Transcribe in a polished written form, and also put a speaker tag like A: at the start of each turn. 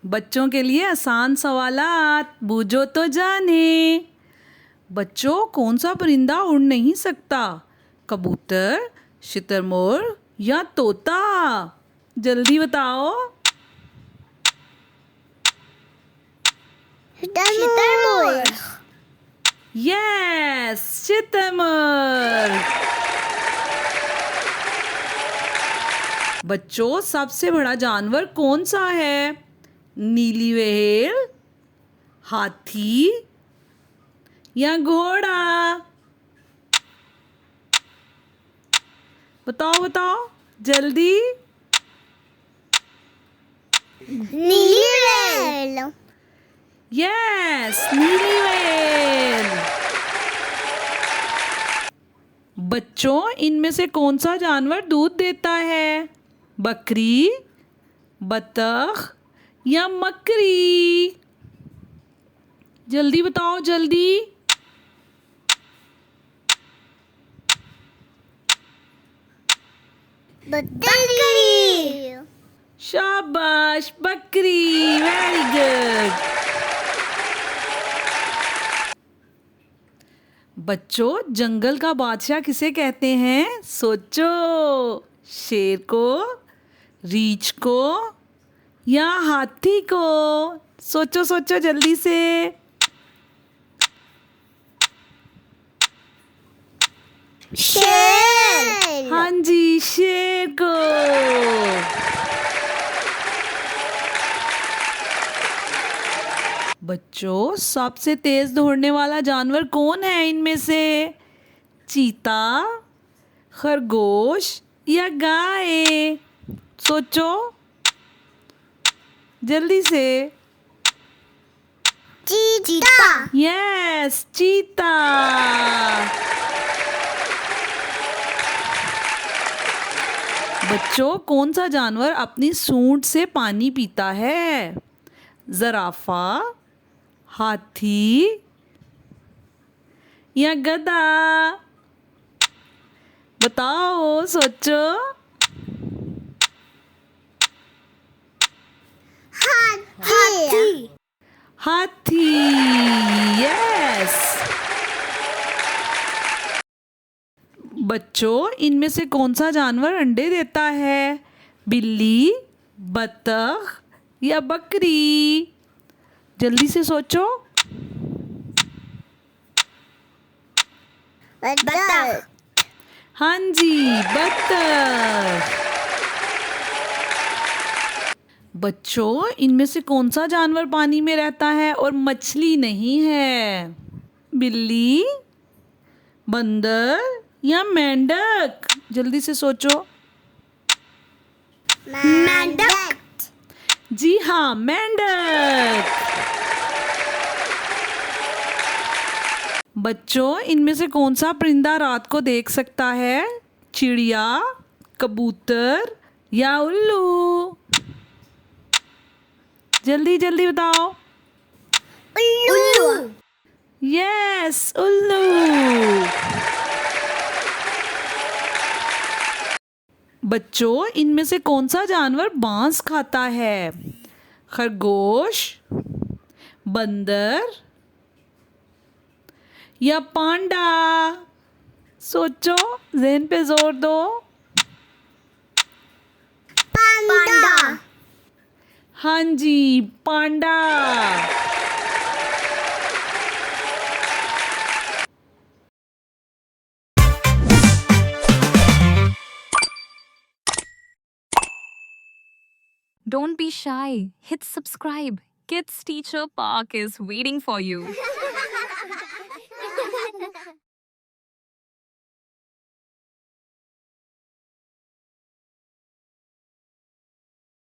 A: बच्चों के लिए आसान सवालात, बूझो तो जाने। बच्चों, कौन सा परिंदा उड़ नहीं सकता? कबूतर, शुतुरमुर्ग या तोता? जल्दी बताओ।
B: शुतुरमुर्ग।
A: यस, शुतुरमुर्ग। बच्चों, सबसे बड़ा जानवर कौन सा है? नीली व्हेल, हाथी या घोड़ा? बताओ बताओ जल्दी।
B: नीली व्हेल।
A: यस, नीली व्हेल। बच्चों, इनमें से कौन सा जानवर दूध देता है? बकरी, बतख या मकड़ी? जल्दी बताओ जल्दी।
B: बकरी।
A: शाबाश, बकरी। Very good. बच्चों, जंगल का बादशाह किसे कहते हैं? सोचो। शेर को, रीछ को या हाथी को? सोचो सोचो जल्दी से।
B: शेर।
A: हाँ जी, शेर को। बच्चों, सबसे तेज दौड़ने वाला जानवर कौन है इनमें से? चीता, खरगोश या गाय? सोचो जल्दी से।
B: चीता।
A: यस, चीता। बच्चों, कौन सा जानवर अपनी सूंड से पानी पीता है? ज़राफ़ा, हाथी या गधा? बताओ, सोचो।
B: हाथी।
A: हाथी। यस। बच्चों, इनमें से कौन सा जानवर अंडे देता है? बिल्ली, बतख या बकरी? जल्दी से सोचो।
B: बतख।
A: हाँ जी, बतख। बच्चों, इनमें से कौन सा जानवर पानी में रहता है और मछली नहीं है? बिल्ली, बंदर या मेंढक? जल्दी से सोचो।
B: मेंढक।
A: जी हाँ, मेंढक। बच्चों, इनमें से कौन सा परिंदा रात को देख सकता है? चिड़िया, कबूतर या उल्लू? जल्दी जल्दी बताओ।
B: उल्लू।
A: यस, उल्लू। बच्चों, इनमें से कौन सा जानवर बांस खाता है? खरगोश, बंदर या पांडा? सोचो, ज़हन पे जोर दो।
B: पांडा।
A: हाँ जी, पांडा।
C: Don't be shy. Hit subscribe. Kids Teacher Park is waiting for you.